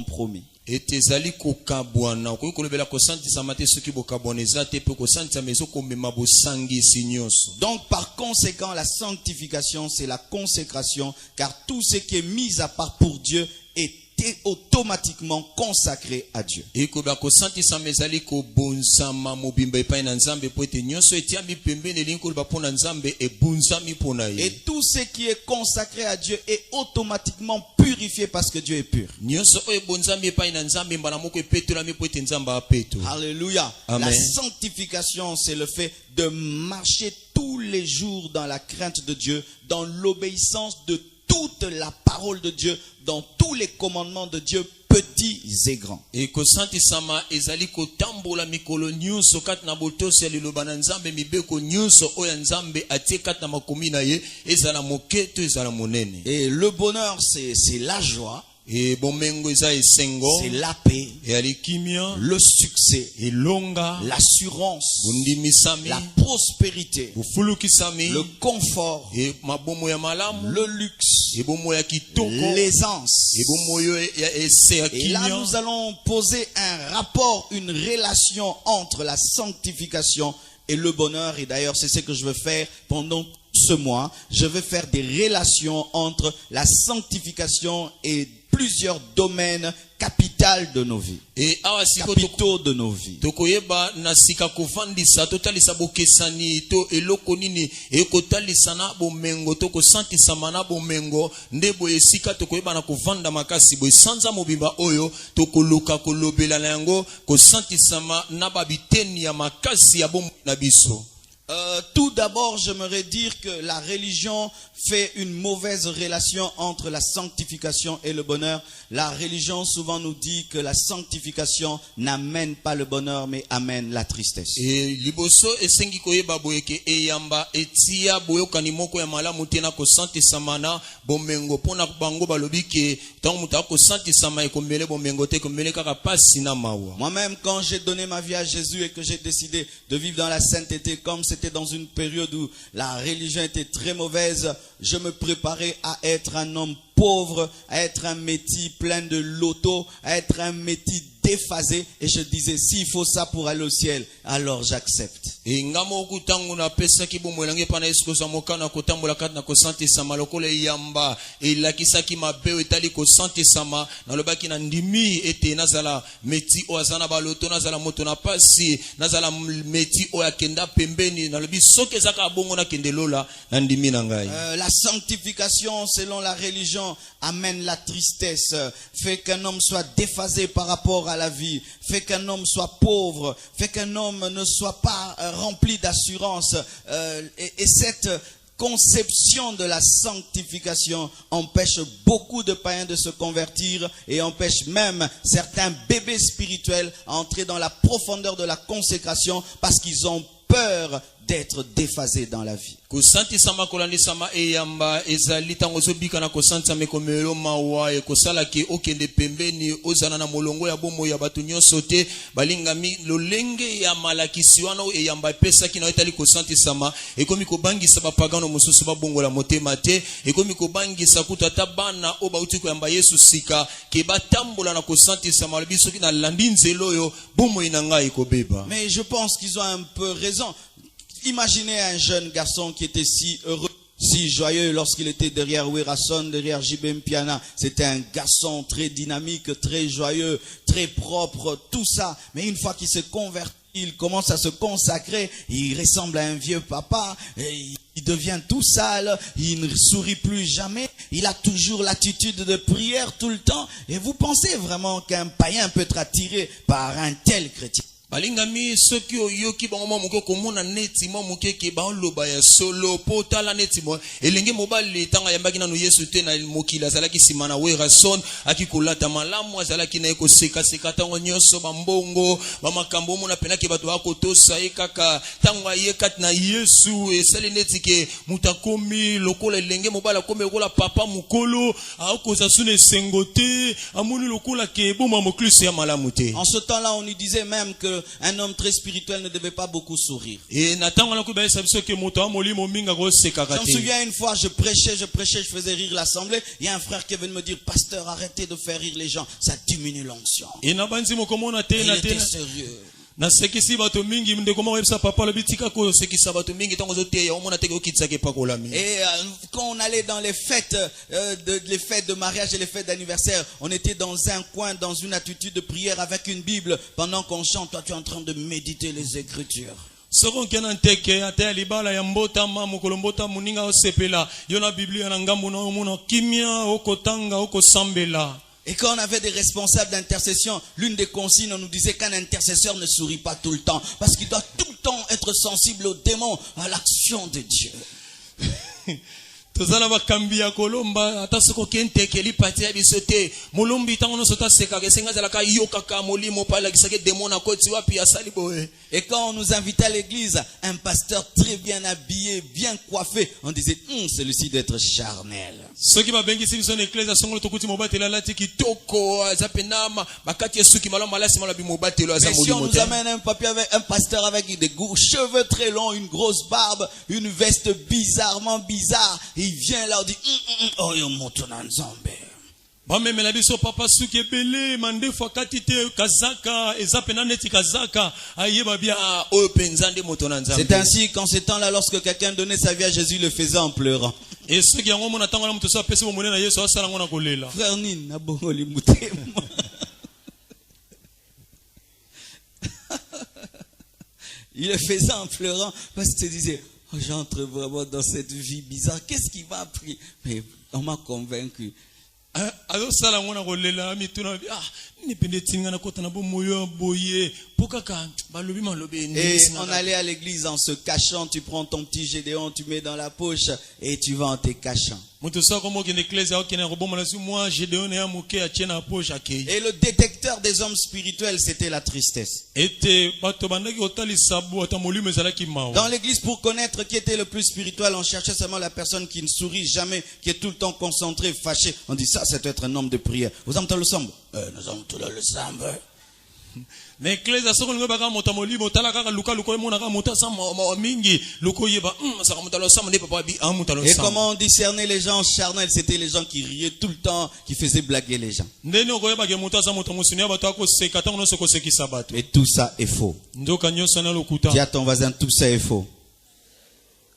promis. Donc par conséquent, la sanctification, c'est la consécration, car tout ce qui est mis à part pour Dieu est automatiquement consacré à Dieu. Et tout ce qui est consacré à Dieu est automatiquement purifié parce que Dieu est pur. Alléluia. La sanctification, c'est le fait de marcher tous les jours dans la crainte de Dieu, dans l'obéissance de toute la parole de Dieu, dans tous les commandements de Dieu, petits et grands. Et le bonheur, c'est la joie. C'est la paix, le succès, l'assurance, la prospérité, le confort, le luxe, l'aisance. Et là, nous allons poser un rapport, une relation entre la sanctification et le bonheur. Et d'ailleurs, c'est ce que je veux faire pendant ce mois. Je vais faire des relations entre la sanctification et plusieurs domaines capitaux de nos vies. Capitaux de nos vies. Tout d'abord, j'aimerais dire que la religion fait une mauvaise relation entre la sanctification et le bonheur. La religion souvent nous dit que la sanctification n'amène pas le bonheur, mais amène la tristesse. Moi-même, quand j'ai donné ma vie à Jésus et que j'ai décidé de vivre dans la sainteté, comme c'était dans une période où la religion était très mauvaise, je me préparais à être un homme pauvre, à être un métis plein de loto, à être un métis déphasé, et je disais, s'il faut ça pour aller au ciel, alors j'accepte. Et la sanctification, selon la religion, amène la tristesse, fait qu'un homme soit déphasé par rapport à la vie, fait qu'un homme soit pauvre, fait qu'un homme ne soit pas rempli d'assurance. Et cette conception de la sanctification empêche beaucoup de païens de se convertir et empêche même certains bébés spirituels à entrer dans la profondeur de la consécration parce qu'ils ont peur d'être déphasés dans la vie. Et mais je pense qu'ils ont un peu raison. Imaginez un jeune garçon qui était si heureux, si joyeux lorsqu'il était derrière Werason, derrière JBM Piana. C'était un garçon très dynamique, très joyeux, très propre, tout ça. Mais une fois qu'il se convertit, il commence à se consacrer, il ressemble à un vieux papa, et il devient tout sale, il ne sourit plus jamais, il a toujours l'attitude de prière tout le temps. Et vous pensez vraiment qu'un païen peut être attiré par un tel chrétien? balingami soki oyoki bango moke komona neti moke ke ba loba ya solo potala neti mo elenge mobali tanga yambaki nanu Yesu te na mokila azalaki simana Werason akikolata malamu azalaki na ekoseka seka tango nyonso bambongo bamakambo mona penaki bato bakotosa ekaka tango yekati na Yesu esali neti ke mutakomi lokola elenge mobali komi lokola papa mukolo akoza sune sengote amoni lokola ke boma mokluse ya malamu te. En ce temps-là, on nous disait même que qu'un homme très spirituel ne devait pas beaucoup sourire. Je me souviens une fois, je prêchais, je faisais rire l'assemblée. Il y a un frère qui est venu me dire, pasteur, arrêtez de faire rire les gens, ça diminue l'onction. Il était sérieux. Quand on allait dans les fêtes de mariage et les fêtes d'anniversaire, on était dans un coin, dans une attitude de prière avec une Bible. Pendant qu'on chante, toi tu es en train de méditer les Écritures. Et quand on avait des responsables d'intercession, l'une des consignes, on nous disait qu'un intercesseur ne sourit pas tout le temps, parce qu'il doit tout le temps être sensible aux démons, à l'action de Dieu. Et quand on nous invitait à l'église, un pasteur très bien habillé, bien coiffé, on disait, celui-ci doit être charnel. Mais si on nous amène un pasteur avec des cheveux très longs, une grosse barbe, une veste bizarrement bizarre, il vient là, on dit, oh, yo motona nzambe. C'est ainsi qu'en ces temps-là, lorsque quelqu'un donnait sa vie à Jésus, il le faisait en pleurant. Frère Nine, il le faisait en pleurant parce qu'il se disait, oh, j'entre vraiment dans cette vie bizarre. Qu'est-ce qui m'a pris? Mais on m'a convaincu. Et on allait à l'église en se cachant. Tu prends ton petit Gédéon, tu mets dans la poche et tu vas en te cachant. Et le détecteur des hommes spirituels, c'était la tristesse. Dans l'église, pour connaître qui était le plus spirituel, on cherchait seulement la personne qui ne sourit jamais, qui est tout le temps concentrée, fâchée. On dit ça doit être un homme de prière. Vous avez le sambo? Nous avons tout le sambo. Et comment on discernait les gens charnels? C'était les gens qui riaient tout le temps, qui faisaient blaguer les gens. Et tout ça est faux. Dis à ton voisin, tout ça est faux.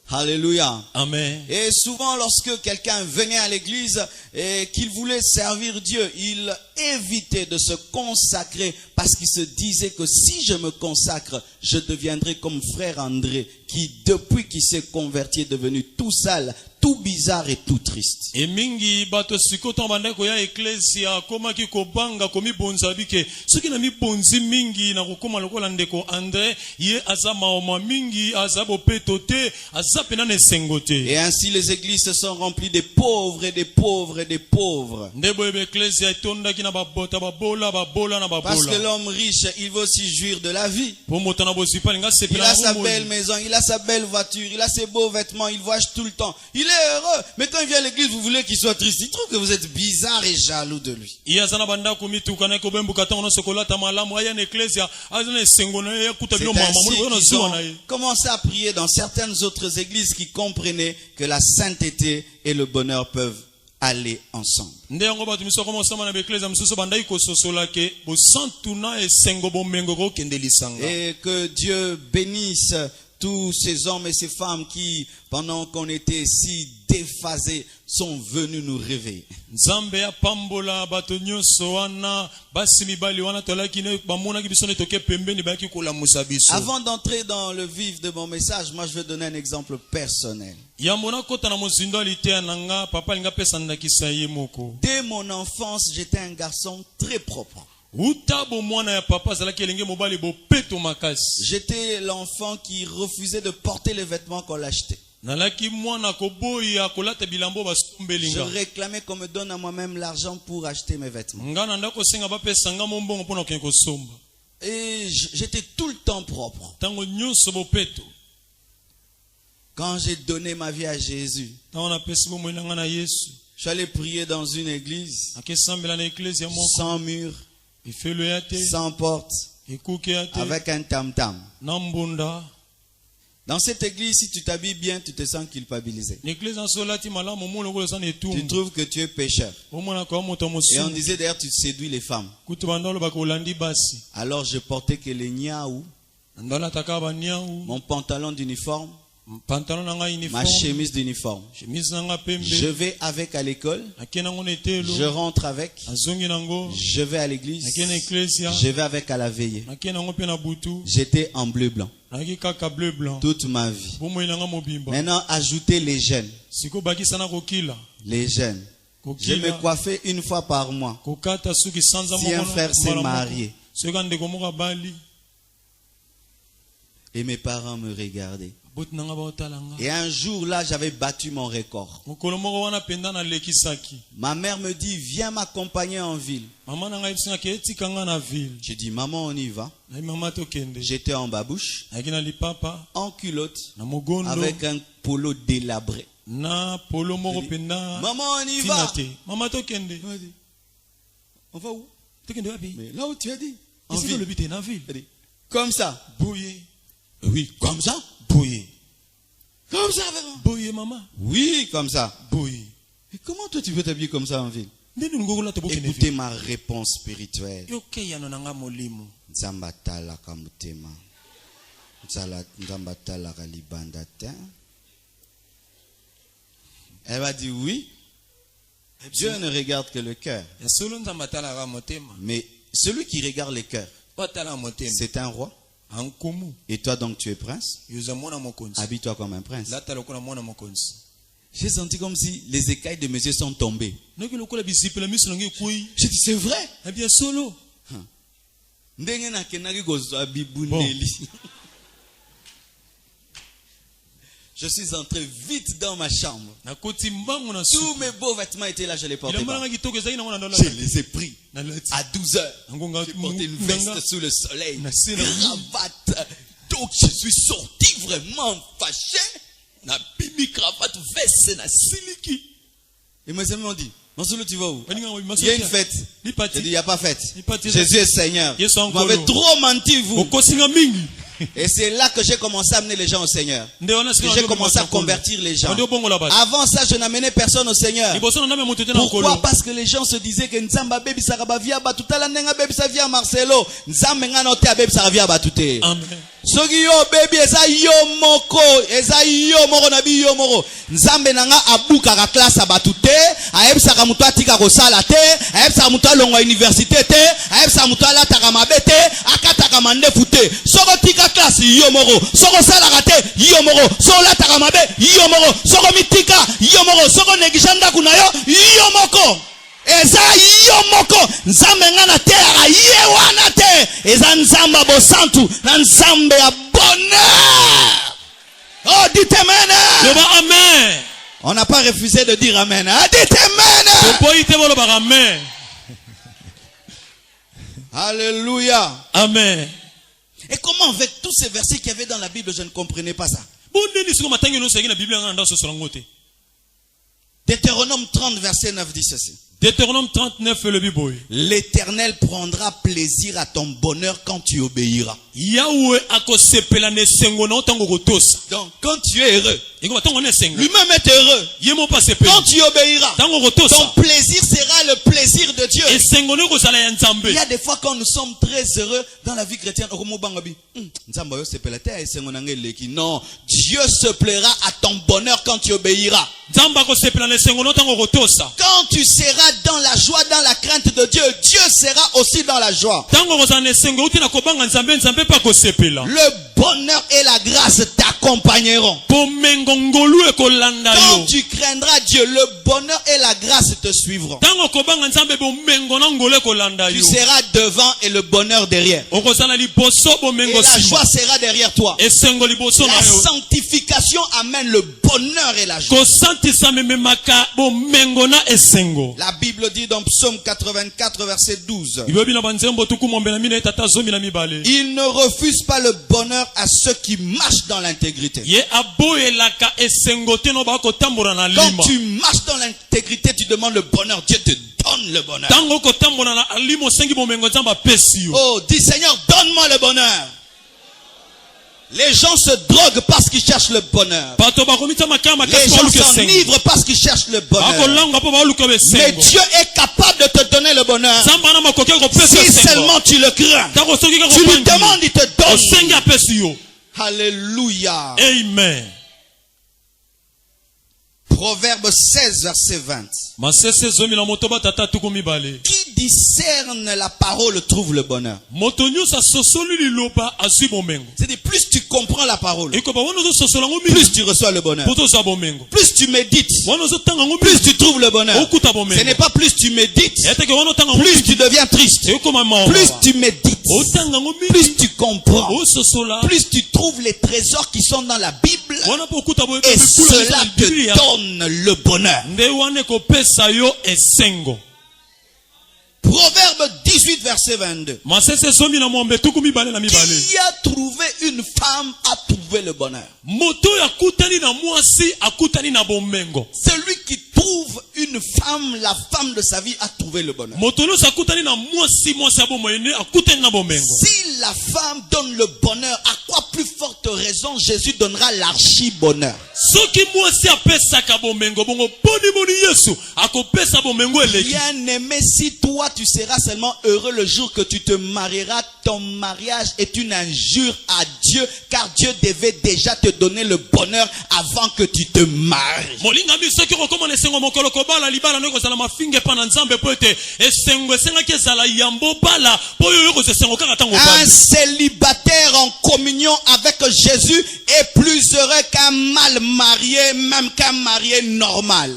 Alléluia. Amen. Et souvent, lorsque quelqu'un venait à l'église et qu'il voulait servir Dieu, il évitait de se consacrer parce qu'il se disait que si je me consacre, je deviendrai comme frère André qui, depuis qu'il s'est converti, est devenu tout sale, tout bizarre et tout triste. Et mingi bato sikoto bandako ya ecclesia koma ki kobanga komi bonzabike soki na mi bonzi mingi na kokoma lokola ndeko André ye azama oma mingi azabo petote azapena ne sengote. Et ainsi les églises se sont remplies des pauvres et des pauvres et des pauvres. Ndebo ecclesia tonda kina babota babola na babola. Parce que l'homme riche, il veut aussi jouir de la vie. Il a sa belle maison, il a sa belle voiture, il a ses beaux vêtements, il voyage tout le temps. Il est heureux. Mais quand il vient à l'église, vous voulez qu'il soit triste. Il trouve que vous êtes bizarre et jaloux de lui. C'est ainsi qu'ils ont commencé à prier dans certaines autres églises qui comprenaient que la sainteté et le bonheur peuvent aller ensemble. Et que Dieu bénisse tous ces hommes et ces femmes qui, pendant qu'on était si déphasés, sont venus nous réveiller. Avant d'entrer dans le vif de mon message, moi je vais donner un exemple personnel. Dès mon enfance, j'étais un garçon très propre. J'étais l'enfant qui refusait de porter les vêtements qu'on l'achetait. Je réclamais qu'on me donne à moi-même l'argent pour acheter mes vêtements. Et j'étais tout le temps propre. Quand j'ai donné ma vie à Jésus, je suis allé prier dans une église sans mur, sans porte, avec un tam-tam. Nambunda. Dans cette église, si tu t'habilles bien, tu te sens culpabilisé. Tu trouves que tu es pécheur. Et on disait d'ailleurs, tu séduis les femmes. Alors je portais que les niaou, mon pantalon d'uniforme, ma chemise d'uniforme. Je vais avec à l'école, je rentre avec, je vais à l'église, je vais avec à la veillée. J'étais en bleu blanc toute ma vie. Maintenant, ajoutez les jeunes. Les jeunes. Je me coiffais une fois par mois. Si un frère s'est marié. Et mes parents me regardaient. Et un jour là, j'avais battu mon record. Ma mère me dit, viens m'accompagner en ville. J'ai dit, maman, on y va. J'étais en babouche, en culotte, avec un polo délabré. Maman, on y va. On va où? Mais là où tu as dit. En ville. Comme ça. Oui, comme ça. Comme ça, maman. Oui, comme ça. Et comment toi tu peux t'habiller comme ça en ville? Écoutez ma réponse spirituelle. Nzambatala kamutema. Nzambatala kalibandata. Elle va dire oui. Dieu ne regarde que le cœur. Mais celui qui regarde le cœur, c'est un roi. Et toi donc tu es prince. Habille-toi comme un prince. J'ai senti comme si les écailles de mes yeux sont tombées. J'ai dit c'est vrai. Je suis entré vite dans ma chambre. Tous mes beaux vêtements étaient là, je les portais pas. Je les ai pris à 12 heures. J'ai porté une veste sous le soleil, cravate. Donc je suis sorti vraiment fâché. Cravate, veste, et mes amis m'ont dit, Mansolo, tu vas où? Il y a une fête. J'ai dit, il n'y a pas fête. Jésus est Seigneur. Vous m'avez trop menti, vous. Et c'est là que j'ai commencé à amener les gens au Seigneur. Que j'ai commencé à convertir les gens. Avant ça, je n'amenais personne au Seigneur. Pourquoi? Parce que les gens se disaient que Nzamba baby saraba via batutala nenga baby sa via Marcelo. Nzamba ngana te baby saraba via batute. Amen. Soki yo baby eza yo moko na bi yo moko. Nzambe nanga abuka ka classe abatute, ayebisaka mutu atika ko sala te, ayebisaka mutu alongwa université te, ayebisaka mutu alataka mabete, akataka mandefu te. Soko tika classe yo moko, soko sala te yo moko, soko lataka mabe yo moko, soko mitika yo moko, soko negishanda kuna yo moko. Eza yo moko nzambe ngana te ara ye wana te eza nzamba bosantu na nzambe ya bonheur. Oh, dites amen. Amen. On n'a pas refusé de dire amen. Dites amen. Alléluia. Amen. Et comment avec tous ces versets qu'il y avait dans la Bible, je ne comprenais pas ça. Deutéronome 30 verset 9 dit ceci. Deutéronome 39 le Bible. L'Éternel prendra plaisir à ton bonheur quand tu obéiras. Donc quand tu es heureux, lui-même est heureux. Quand tu obéiras, ton plaisir sera le plaisir de Dieu. Il y a des fois quand nous sommes très heureux dans la vie chrétienne, non, Dieu se plaira à ton bonheur quand tu obéiras. Quand tu seras dans la joie, dans la crainte de Dieu, Dieu sera aussi dans la joie. Le bonheur et la grâce t'accompagneront. Quand tu craindras Dieu, le bonheur et la grâce te suivront. Tu seras devant et le bonheur derrière. Et la joie sera derrière toi. La sanctification amène le bonheur et la joie. La Bible dit dans Psaume 84 verset 12. Il ne refuse pas le bonheur à ceux qui marchent dans l'intégrité. tu marches dans l'intégrité, tu demandes le bonheur. Dieu te donne le bonheur. Oh, dis Seigneur, donne-moi le bonheur. Les gens se droguent parce qu'ils cherchent le bonheur. Les gens s'enivrent parce qu'ils cherchent le bonheur. Mais Dieu est capable de te donner le bonheur. Si seulement tu le crains. Tu lui demandes, il te donne. Alléluia. Amen. Proverbe 16, verset 20. Qui discerne la parole trouve le bonheur. C'est-à-dire, plus tu comprends la parole, plus tu reçois le bonheur. Plus tu médites, plus tu trouves le bonheur. Ce n'est pas plus tu médites, plus tu deviens triste. Plus tu médites, plus tu comprends, plus tu trouves les trésors qui sont dans la Bible, et cela te donne le bonheur. Proverbe 18, verset 22. Qui a trouvé une femme a trouvé le bonheur. Celui qui trouve une femme, la femme de sa vie, a trouvé le bonheur. Si la femme donne le bonheur, à quoi plus forte raison Jésus donnera l'archi-bonheur? Bien aimé, si toi tu seras seulement heureux le jour que tu te marieras, ton mariage est une injure à Dieu, car Dieu devait déjà te donner le bonheur avant que tu te maries. Un célibataire en communion avec Jésus est plus heureux qu'un mal marié, même qu'un marié normal.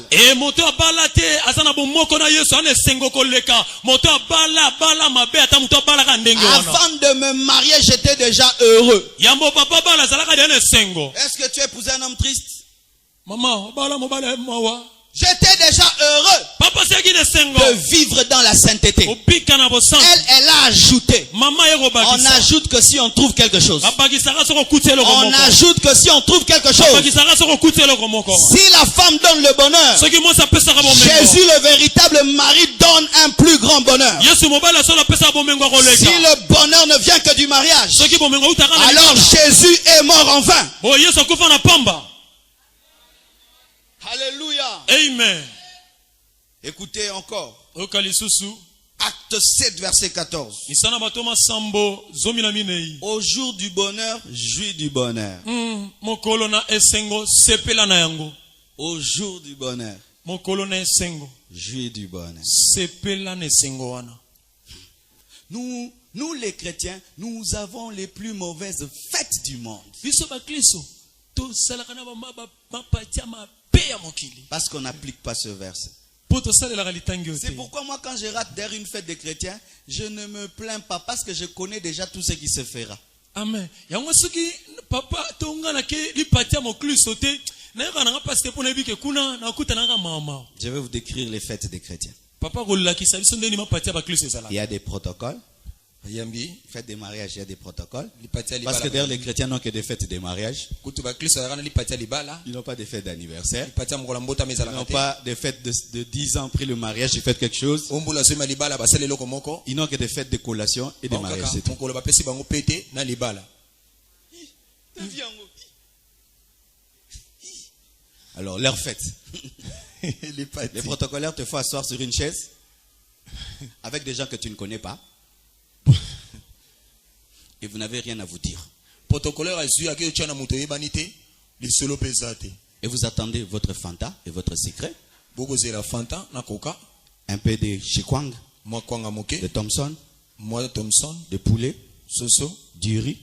Avant de me marier, j'étais déjà heureux. Est-ce que tu as épousé un homme triste? J'étais déjà heureux de vivre dans la sainteté. Elle a ajouté. On ajoute que si on trouve quelque chose. On ajoute que si on trouve quelque chose. Si la femme donne le bonheur, Jésus, le véritable mari, donne un plus grand bonheur. Si le bonheur ne vient que du mariage, alors Jésus est mort en vain. Alléluia. Amen. Écoutez encore. Acte 7, verset 14. Au jour du bonheur, jouis du bonheur. Au jour du bonheur, jouis du bonheur. Nous les chrétiens, nous avons les plus mauvaises fêtes du monde. Parce qu'on n'applique pas ce verset. C'est pourquoi moi quand je rate derrière une fête des chrétiens, je ne me plains pas parce que je connais déjà tout ce qui se fera. Amen. Je vais vous décrire les fêtes des chrétiens. Il y a des protocoles. Fête des mariages, il y a des protocoles. Parce que d'ailleurs les chrétiens n'ont que des fêtes de mariage. Ils n'ont pas de fêtes d'anniversaire. Ils n'ont pas de fêtes de 10 ans après le mariage, ils fêtent quelque chose. Ils n'ont que des fêtes de collation et de mariage. C'est tout. Alors leur fête. Les protocolaires te font asseoir sur une chaise avec des gens que tu ne connais pas. Et vous n'avez rien à vous dire. Et vous attendez votre Fanta et votre secret. Un peu de chikwang, de Thompson, de poulet, du riz,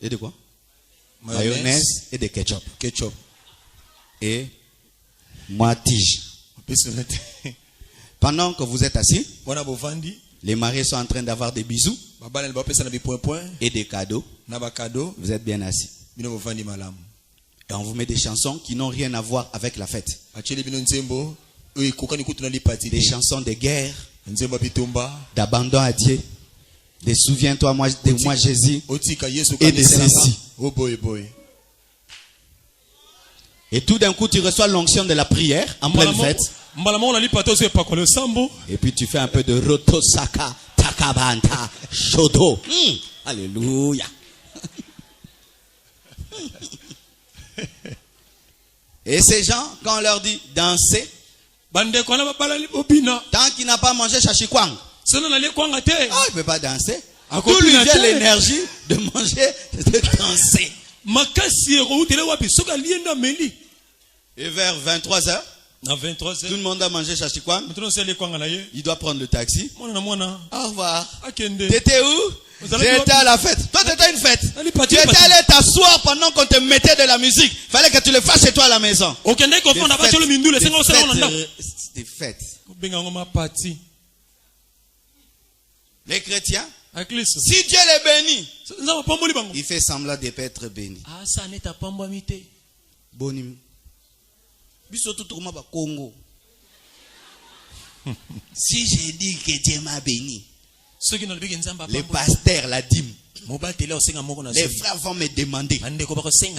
et de quoi? Mayonnaise et de ketchup. Et moi tige. Pendant que vous êtes assis, les mariés sont en train d'avoir des bisous et des cadeaux. Vous êtes bien assis. Et on vous met des chansons qui n'ont rien à voir avec la fête. Des chansons de guerre, d'abandon à Dieu, de souviens-toi de moi Jésus et de ceci. Et tout d'un coup, tu reçois l'onction de la prière en pleine fête. Et puis tu fais un peu de rotosaka, takabanta, shodo. Alléluia. Et ces gens, quand on leur dit danser, tant qu'il n'a pas mangé chachikwang, il ne peut pas danser. Tout lui vient l'énergie de manger, de danser. Et vers 23h, tout le monde a mangé chachikwang. Il doit prendre le taxi. Au revoir. T'étais où? J'étais à la fête. Toi, t'étais à une fête. Tu étais allé t'asseoir pendant qu'on te mettait de la musique. Fallait que tu le fasses chez toi à la maison. Des fêtes. Les chrétiens, si Dieu les bénit, il fait semblant de ne pas être béni. Bonim. Congo. Si j'ai dit que Dieu m'a béni, les pasteurs, la dîme, les frères vont me demander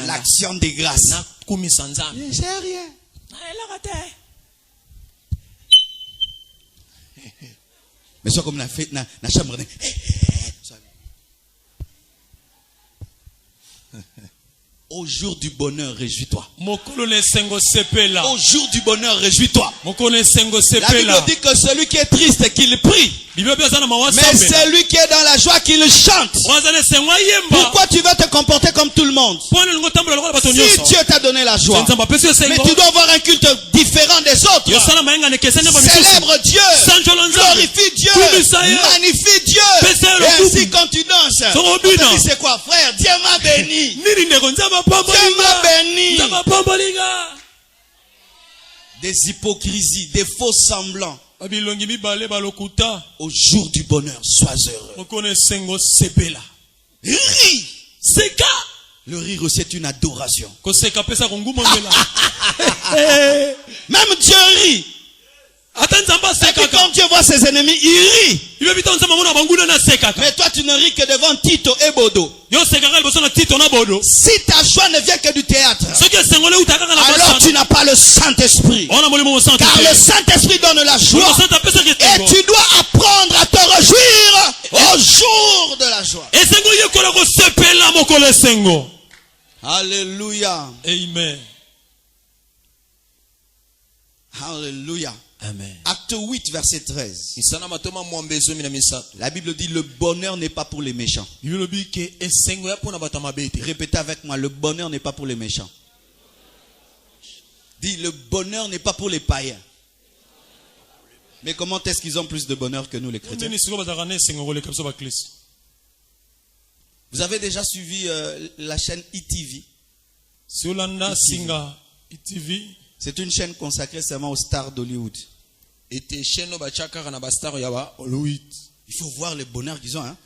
l'action de grâce. Je sais rien. Mais soit comme la fête, la chambre. Au jour du bonheur, réjouis-toi. Au jour du bonheur, réjouis-toi. La Bible dit que celui qui est triste, qu'il prie. Mais celui qui est dans la joie, qu'il chante. Pourquoi tu vas te comporter comme tout le monde? Si Dieu t'a donné la joie, mais tu dois avoir un culte différent des autres. Célèbre Dieu, glorifie Dieu, magnifie Dieu. Et ainsi quand tu danses, on te dit c'est quoi, frère? Dieu m'a béni. Dieu m'a béni. Des hypocrisies, des faux semblants. Au jour du bonheur, sois heureux. Ris. Le rire aussi est une adoration. Même Dieu rit. Et puis quand Dieu voit ses ennemis, il rit. Mais toi tu ne ris que devant Tito et Bodo. Si ta joie ne vient que du théâtre, alors tu n'as pas le Saint-Esprit. Car le Saint-Esprit donne la joie. Et tu dois apprendre à te réjouir au jour de la joie. Alléluia. Amen. Alléluia. Amen. Acte 8, verset 13. La Bible dit le bonheur n'est pas pour les méchants. Répétez avec moi, le bonheur n'est pas pour les méchants. Dis, le bonheur n'est pas pour les païens. Mais comment est-ce qu'ils ont plus de bonheur que nous les chrétiens? Vous avez déjà suivi la chaîne ETV? C'est une chaîne consacrée seulement aux stars d'Hollywood. Il faut voir le bonheur qu'ils ont. Hein?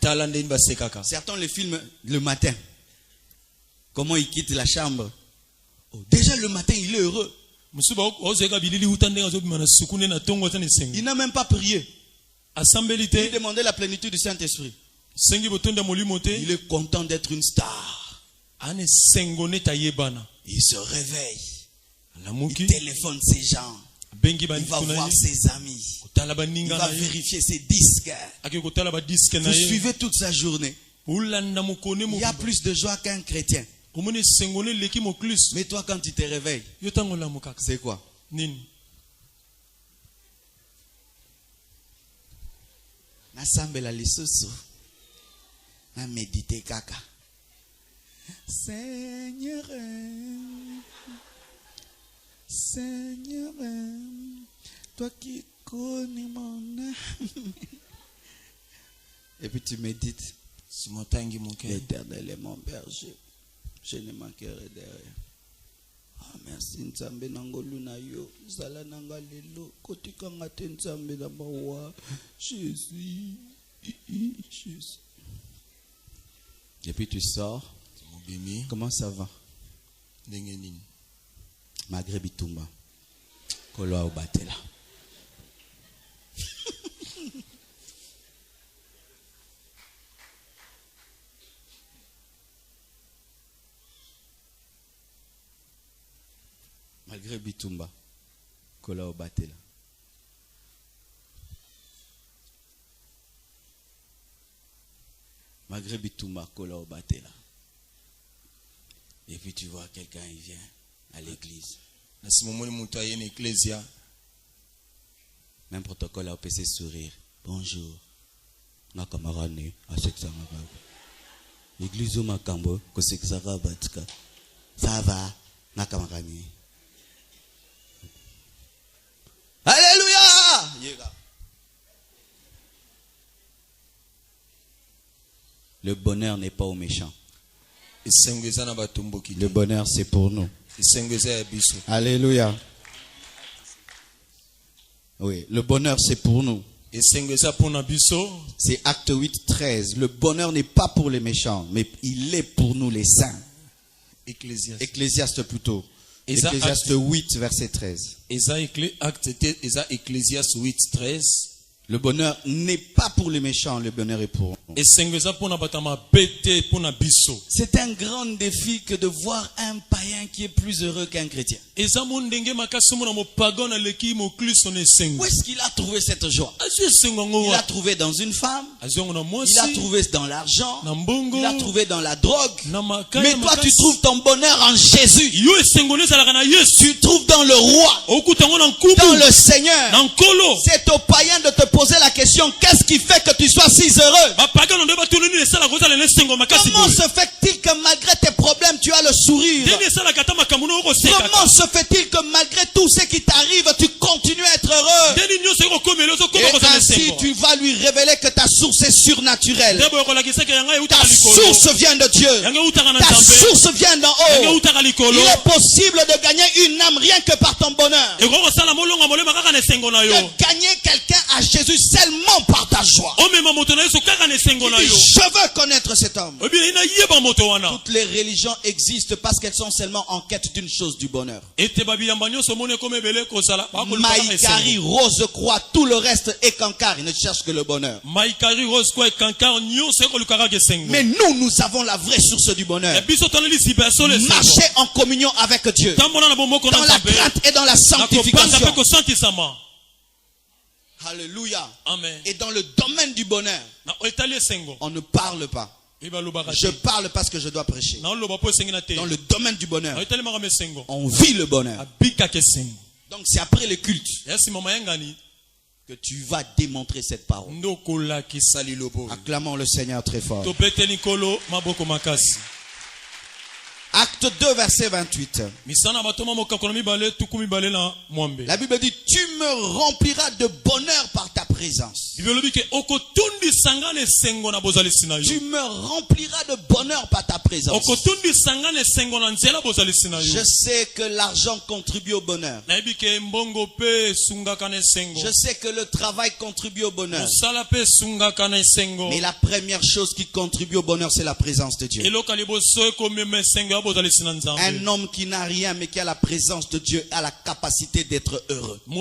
Certains les filment le matin. Comment ils quittent la chambre. Oh, déjà le matin, il est heureux. Il n'a même pas prié. Il demandait la plénitude du Saint-Esprit. Il est content d'être une star. Il se réveille. Il téléphone ses gens. Il va voir ses amis. Il va vérifier ses disques. Vous suivez toute sa journée. Il y a plus de joie qu'un chrétien. Mais toi, quand tu te réveilles, c'est quoi? Nasambela lisusu. Na méditer kaka. Seigneur. Seigneur, toi qui connais mon âme. Et puis tu médites. L'Éternel est mon berger. Je ne manquerai de rien. Ah, merci Nzambe nangolu na yo. Zala nanga lelo. Kotika ngate Nzambe na mawa. Jésus. Jésus. Et puis tu sors. Comment ça va? Malgré Bitumba. Koloa Obatela. Malgré Bitumba, Kola Obatela. Malgré Bitumba, Kola Obatela. Et puis tu vois quelqu'un, il vient à l'église. Même protocole a OPC sourire. Bonjour. Na kamarani, aseksa mababu. Église au Makambo, koseksa batka. Ça va, na kamarani. Alléluia! Le bonheur n'est pas aux méchants. Le bonheur, c'est pour nous. Alléluia. Oui, le bonheur, c'est pour nous. C'est Acte 8, 13. Le bonheur n'est pas pour les méchants, mais il est pour nous les saints. Ecclésiaste plutôt. Ecclésiaste 8, verset 13. Ecclésiaste 8, 13. Le bonheur n'est pas pour les méchants, le bonheur est pour nous. C'est un grand défi que de voir un païen qui est plus heureux qu'un chrétien. Où est-ce qu'il a trouvé cette joie? Il l'a trouvé dans une femme, il l'a trouvé dans l'argent, il l'a trouvé dans la drogue. Mais toi tu trouves ton bonheur en Jésus. Tu trouves dans le roi, dans le Seigneur. C'est au païen de te poser la question, qu'est-ce qui fait que tu sois si heureux? Comment se fait-il que malgré tes problèmes tu as le sourire? Comment se fait-il que malgré tout ce qui t'arrive tu continues à être heureux? Et ainsi tu vas lui révéler que ta source est surnaturelle. Ta source vient de Dieu. Ta source vient d'en haut. Il est possible de gagner une âme rien que par ton bonheur. De gagner quelqu'un à Jésus seulement par ta joie. Je veux connaître cet homme. Toutes les religions existent parce qu'elles sont seulement en quête d'une chose, du bonheur. Maïkari, Rose Croix, tout le reste est cancard. Ils ne cherchent que le bonheur. Mais nous avons la vraie source du bonheur. Marcher en communion avec Dieu, dans la crainte et dans la sanctification. Alléluia. Amen. Et dans le domaine du bonheur, on ne parle pas. Je parle parce que je dois prêcher. Dans le domaine du bonheur, on vit le bonheur. Donc c'est après le culte que tu vas démontrer cette parole. Acclamons le Seigneur très fort. Acte 2, verset 28. La Bible dit, tu me rempliras de bonheur par ta présence. Tu me rempliras de bonheur par ta présence. Je sais que l'argent contribue au bonheur. Je sais que le travail contribue au bonheur. Mais la première chose qui contribue au bonheur, c'est la présence de Dieu. Un homme qui n'a rien mais qui a la présence de Dieu a la capacité d'être heureux. Je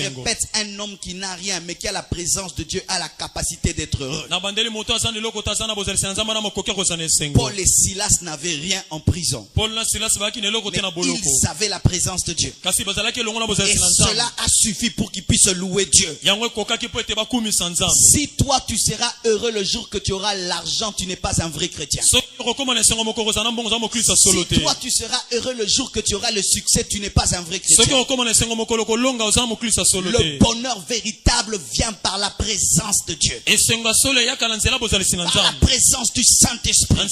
répète, un homme qui n'a rien mais qui a la présence de Dieu a la capacité d'être heureux. Paul et Silas n'avaient rien en prison, mais ils avaient la présence de Dieu. Et cela a suffi pour qu'ils puissent louer Dieu. Si toi tu seras heureux le jour que tu auras l'argent, tu n'es pas un vrai chrétien. Si toi tu seras heureux le jour que tu auras le succès, tu n'es pas un vrai chrétien. Le bonheur véritable vient par la présence de Dieu, par la présence du Saint-Esprit. La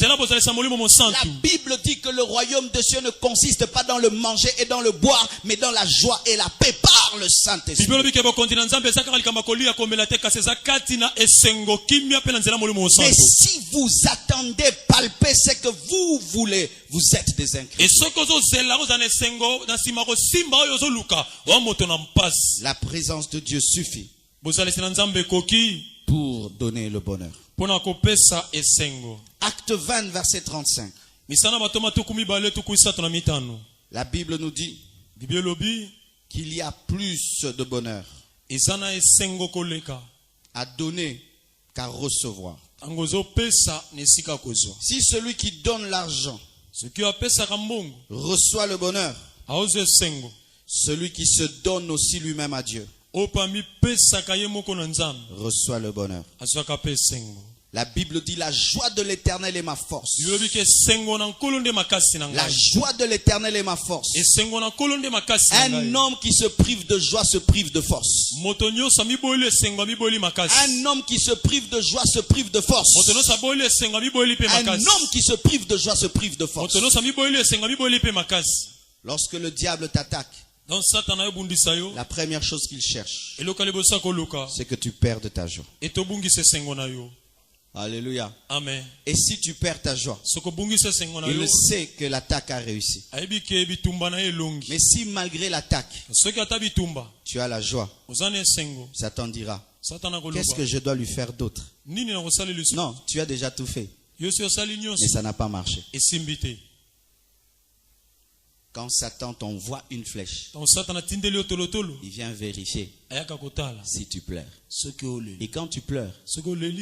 Bible dit que le royaume de Dieu ne consiste pas dans le manger et dans le boire, mais dans la joie et la paix par le Saint-Esprit. Mais si vous attendez palper ce que vous voulez, vous êtes des incrédules. La présence de Dieu suffit pour donner le bonheur. Acte 20, verset 35. La Bible nous dit qu'il y a plus de bonheur à donner qu'à recevoir. Si celui qui donne l'argent reçoit le bonheur. Celui qui se donne aussi lui-même à Dieu reçoit le bonheur. La Bible dit la joie de l'Éternel est ma force. La joie de l'Éternel est ma force. Un homme qui se prive de joie se prive de force. Un homme qui se prive de joie se prive de force. Un homme qui se prive de joie se prive de force. Lorsque le diable t'attaque, la première chose qu'il cherche, c'est que tu perdes ta joie. Alléluia. Amen. Et si tu perds ta joie, il sait que l'attaque a réussi. Mais si malgré l'attaque, tu as la joie, Satan dira, qu'est-ce que je dois lui faire d'autre? Non, tu as déjà tout fait. Mais ça n'a pas marché. Quand Satan t'envoie une flèche, il vient vérifier si tu pleures. Et quand tu pleures,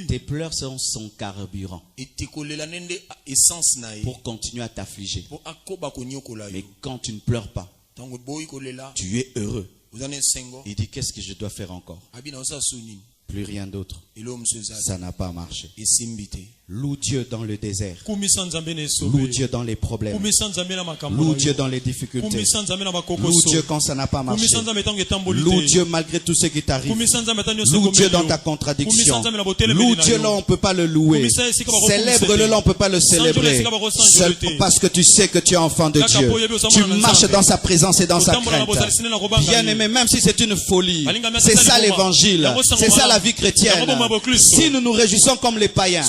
tes pleurs sont son carburant pour continuer à t'affliger. Mais quand tu ne pleures pas, tu es heureux. Il dit, qu'est-ce que je dois faire encore? Plus rien d'autre. Ça n'a pas marché. Loue Dieu dans le désert. Loue Dieu dans les problèmes. Loue Dieu dans les difficultés. Loue Dieu quand ça n'a pas marché. Loue Dieu malgré tout ce qui t'arrive. Loue Dieu dans ta contradiction. Loue Dieu là on ne peut pas le louer. Célèbre-le là on ne peut pas le célébrer. Seul parce que tu sais que tu es enfant de Dieu. Tu marches dans sa présence et dans sa crainte. Bien aimé, même si c'est une folie. C'est ça l'évangile. C'est ça la vie chrétienne. Si nous nous réjouissons comme les païens,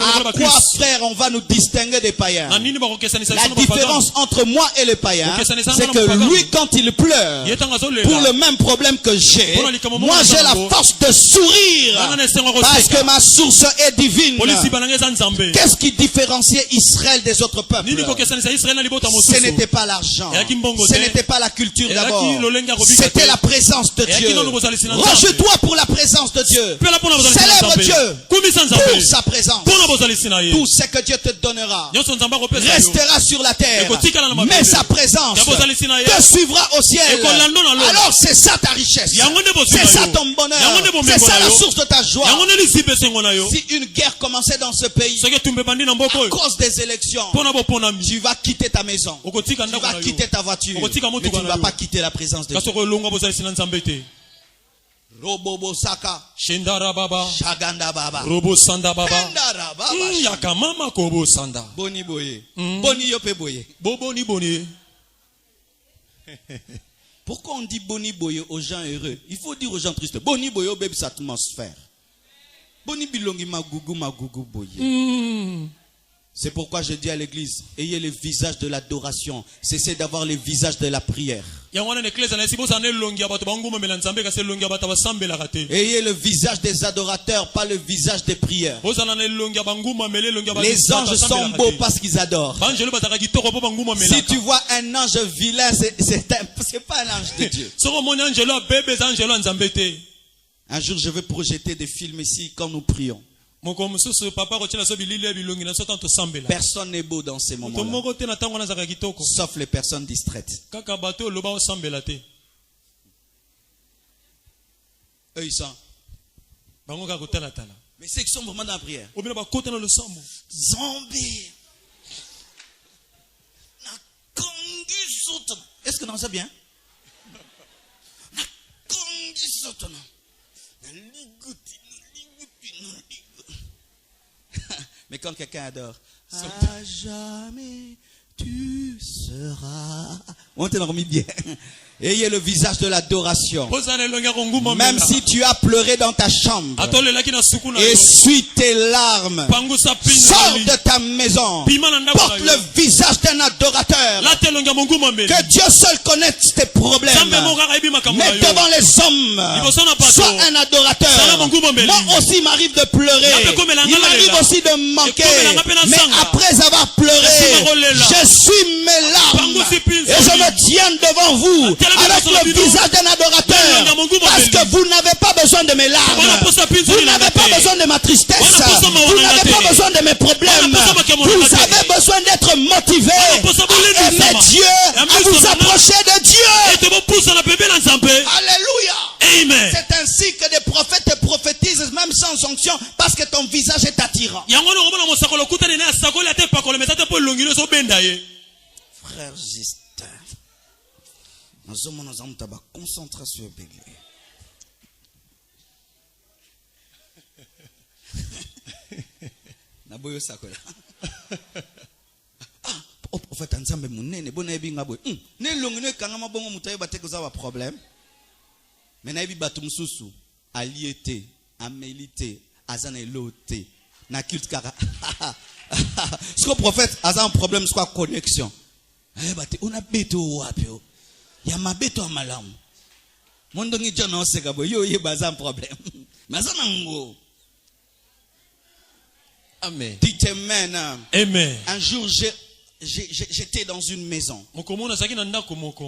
à quoi, frère, on va nous distinguer des païens? La différence entre moi et les païens, c'est que lui, quand il pleure pour le même problème que j'ai, moi j'ai la force de sourire parce que ma source est divine. Qu'est-ce qui différenciait Israël des autres peuples? Ce n'était pas l'argent, ce n'était pas la culture d'abord, c'était la présence de Dieu. Range-toi pour la présence de Dieu. Célèbre Dieu pour sa présence. Tout ce que Dieu te donnera restera sur la terre, mais sa présence te suivra au ciel. Alors c'est ça ta richesse, c'est ça ton bonheur, c'est ça la source de ta joie. Si une guerre commençait dans ce pays à cause des élections, tu vas quitter ta maison, tu vas quitter ta voiture, mais tu ne vas pas quitter la présence de Dieu. Robobo Saka, Shindara Baba, Shaganda Baba, Robo Sanda Baba, Shandara Baba, Yakamama Kobo Sanda, Boni Boye, Boni Yope Boye, Boboni Boni. Pourquoi on dit Boni Boye aux gens heureux? Il faut dire aux gens tristes, Boni Boye au bébé atmosphère. Boni Bilongi Magougou Boye. C'est pourquoi je dis à l'église, ayez le visage de l'adoration, cessez d'avoir le visage de la prière. Ayez le visage des adorateurs, pas le visage des prières. Les anges sont beaux parce qu'ils adorent. Si tu vois un ange vilain, c'est pas un ange de Dieu. Un jour, je vais projeter des films ici quand nous prions. Personne n'est beau dans ces moments-là, sauf les personnes distraites. Eux, ils sont. Mais c'est qu'ils sont vraiment dans la prière. Zombie. Est-ce que non, c'est bien? Mais quand quelqu'un adore, à jamais tu seras. On t'a remis bien. Ayez le visage de l'adoration. Même si tu as pleuré dans ta chambre, essuie tes larmes. Sors de ta maison. Porte le visage d'un adorateur. Que Dieu seul connaisse tes problèmes. Mais devant les hommes, sois un adorateur. Moi aussi m'arrive de pleurer. Il m'arrive aussi de manquer. Mais après avoir pleuré, je suis mes larmes. Et je me tiens devant vous avec le visage d'un adorateur, parce que vous n'avez pas besoin de mes larmes, vous n'avez pas besoin de ma tristesse, vous n'avez pas besoin de mes problèmes, vous avez besoin d'être motivé à aimer Dieu, à vous approcher de Dieu. Alléluia. Amen. C'est ainsi que des prophètes te prophétisent même sans onction parce que ton visage est attirant. Frère Justin, nous avons concentration. Oh prophète Nzambe munene bona ebinga boy. Ne longi ne kanga mabongo mutaye bateko za ba problème. Mais na ebi batu mususu aliété, amélité, azana eloté, na culte kara. Ce que prophète a un problème c'est quoi connexion. Eh bate on a beto wapi o. Ya mabeto amalamu. Mondo ngi jona oseka boy yo yebaza un problème. Mazana ngo. Amen. Dites amen. Amen. Un jour j'étais dans une maison.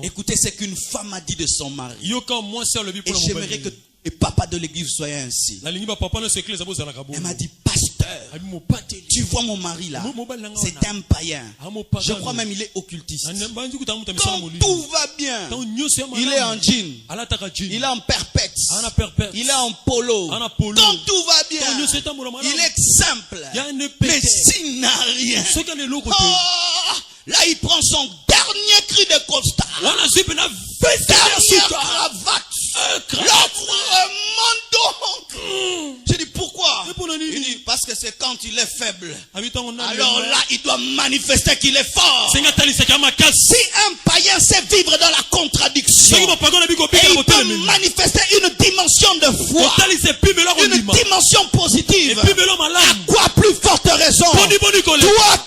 Écoutez ce qu'une femme a dit de son mari. Et j'aimerais que le papa de l'église soit ainsi. Elle m'a dit, pasteur, tu vois mon mari là, c'est un païen. Je crois même il est occultiste. Quand tout va bien, il est en jean, il est en perpète, il est en polo. Quand tout va bien, il est simple. Mais s'il n'a rien, là il prend son dernier cri de constat, dernière cravate. Je dis pourquoi? Il dit parce que c'est quand il est faible. Alors là il doit manifester qu'il est fort. Si un païen sait vivre dans la contradiction, et il peut manifester une dimension de foi, une dimension positive, à quoi plus forte raison toi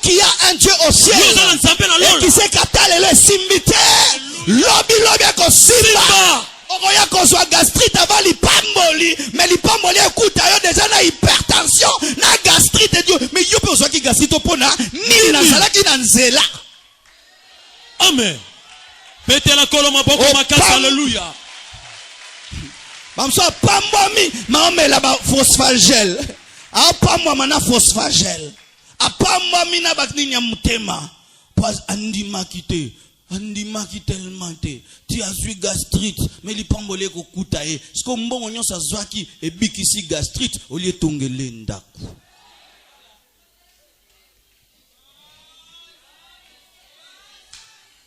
qui as un Dieu au ciel et qui sait qu'attelle les cimetières lobby kosimba okoya kozwa gastrite avant lipamboli, mais lipamboli écoute yo déjà na hypertension na gastrite Dieu mais yo pe ozwa ki gastrite pona nini nazalaki na nzela. Amen. Petela koloma boko makasa. Alléluia. Bamso pambomi maomela ba phosphagel apamwa mana phosphagel apambomi na bakini ya mutema pas andimaki tellement te tu as eu gastrite mais li pambole ko kutaye ce que mbongo nyonso azwaki ebikisi gastrite au lieu tongele ndaku.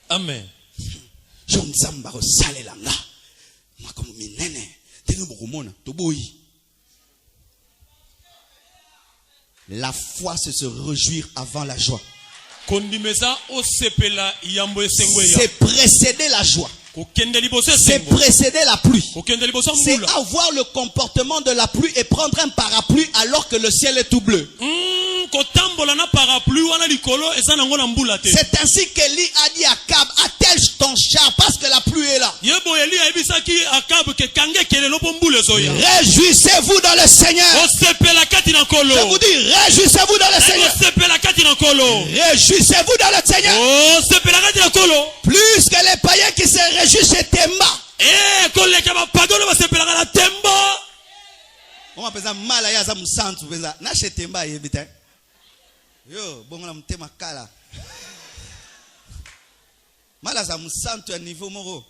Amen. Jo nzamba ko salela nga makomo minene tenge bokomona toboyi. La foi c'est se réjouir avant la joie. C'est précéder la joie. C'est précéder la pluie. C'est avoir le comportement de la pluie et prendre un parapluie alors que le ciel est tout bleu. C'est ainsi qu'Élie a dit à Akab, attelle ton char parce que la pluie est là. Réjouissez-vous dans le Seigneur. Je vous dis, réjouissez-vous dans le Seigneur. Réjouissez-vous dans le Seigneur. Plus que les païens qui se réjouissent chez Temba. On va penser mal à Yazam Santu. Na chez Temba yebita. Yo, bon on mtema kala. Mal à Yazam Santu à niveau moro.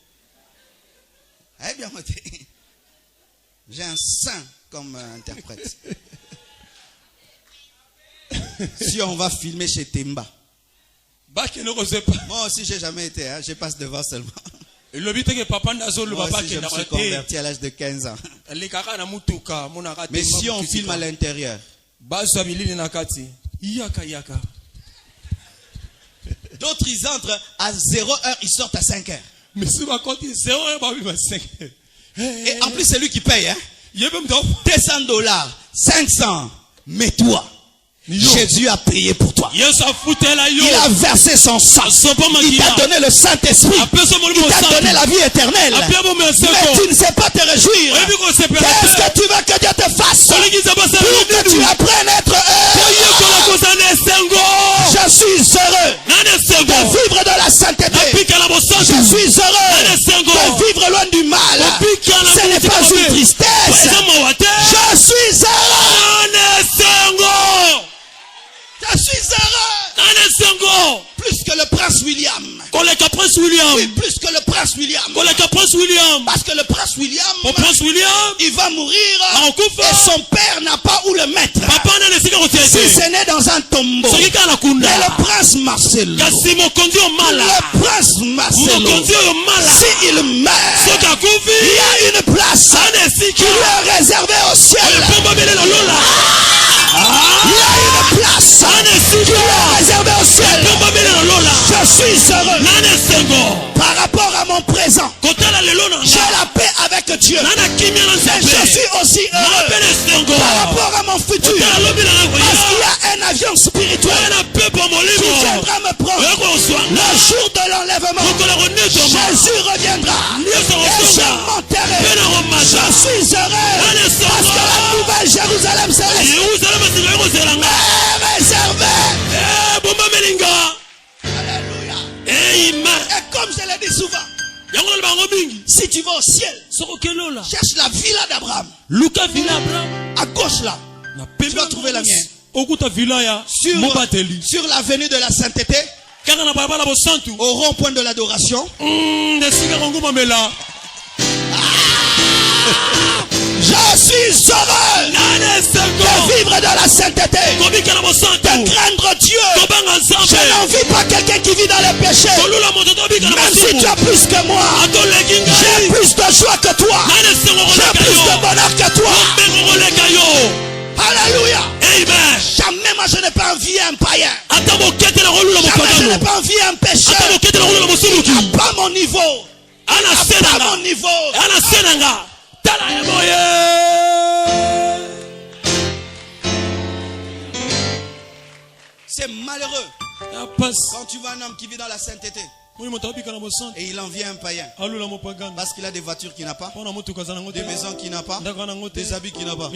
Eh bien, j'ai un saint comme interprète. Si on va filmer chez Temba. Moi aussi j'ai jamais été, hein, je passe devant seulement. Moi aussi je me suis converti à l'âge de 15 ans. Mais si on filme à l'intérieur, d'autres ils entrent à 0h, ils sortent à 5h. Et en plus c'est lui qui paye, hein. $200, 500, mais toi Jésus a payé pour toi. Il a versé son sang. Il t'a donné le Saint-Esprit. Il t'a donné la vie éternelle. Mais tu ne sais pas te réjouir. Qu'est-ce que tu veux que Dieu te fasse pour que tu apprennes à être heureux? Je suis heureux de vivre dans la sainteté. Je suis heureux de vivre loin du mal. Ce n'est pas une tristesse. Je suis heureux. Je suis heureux. William. Prince William. Oui, plus que le prince William. Prince William. Parce que le prince William, il va mourir et son père n'a pas où le mettre. Si c'est né dans un tombeau. Mais le prince Marcelo, si il meurt, il y a une place qui lui est réservée au ciel. Il y a une place qui lui est réservée au ciel. Je suis heureux par rapport à mon présent. J'ai la paix avec Dieu. Et je suis aussi heureux par rapport à mon futur. Parce qu'il y a un avion spirituel qui viendra me prendre. Le jour de l'enlèvement, Jésus reviendra. Et je monterai. Je suis heureux parce que la nouvelle Jérusalem céleste est réservée. Alléluia. Amen. Et comme je l'ai dit souvent, si tu vas au ciel, cherche la villa d'Abraham. À gauche là, tu vas trouver la mienne. Sur l'avenue de la sainteté, au rond-point de l'adoration. Je suis heureux de vivre dans la sainteté, de craindre Dieu. Je n'envie pas quelqu'un qui vit dans le péché. Même si tu as plus que moi, j'ai plus de joie que toi, j'ai plus de bonheur que toi. Alléluia. Amen. Jamais moi je n'ai pas envie un païen. Jamais je n'ai pas envie un pécheur. À pas mon niveau. À pas mon niveau. C'est malheureux quand tu vois un homme qui vit dans la sainteté et il en vient un païen parce qu'il a des voitures qu'il n'a pas, des maisons qu'il n'a pas, des habits qu'il n'a pas.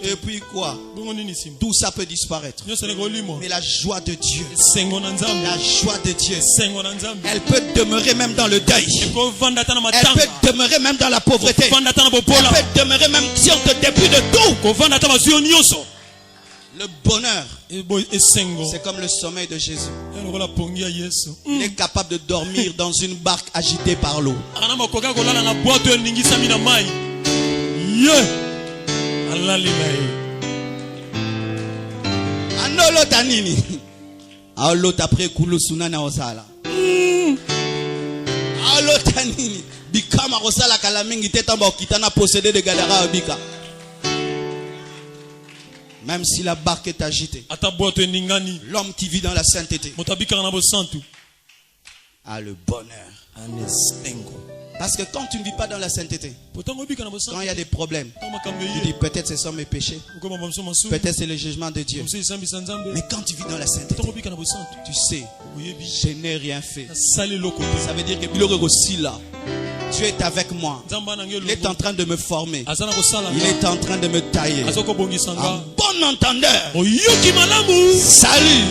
Et puis quoi? Tout ça peut disparaître. Mais la joie de Dieu, la joie de Dieu, elle peut demeurer même dans le deuil. Elle peut demeurer même dans la pauvreté. Elle peut demeurer même si on te dépouille de tout. Le bonheur, c'est comme le sommeil de Jésus. Il est capable de dormir dans une barque agitée par l'eau. Anolo tanini. Alo tapre kulo sunana osala. Alo tanini. Bikama osala kalamingi tetamba okitana posséder de gadara obika. Même si la barque est agitée, l'homme qui vit dans la sainteté a le bonheur. Parce que quand tu ne vis pas dans la sainteté, quand il y a des problèmes, tu dis peut-être ce sont mes péchés, peut-être c'est le jugement de Dieu. Mais quand tu vis dans la sainteté, tu sais, je n'ai rien fait. Ça veut dire que Dieu est avec moi. Il est en train de me former. Il est en train de me tailler. En bon entendeur. Salut.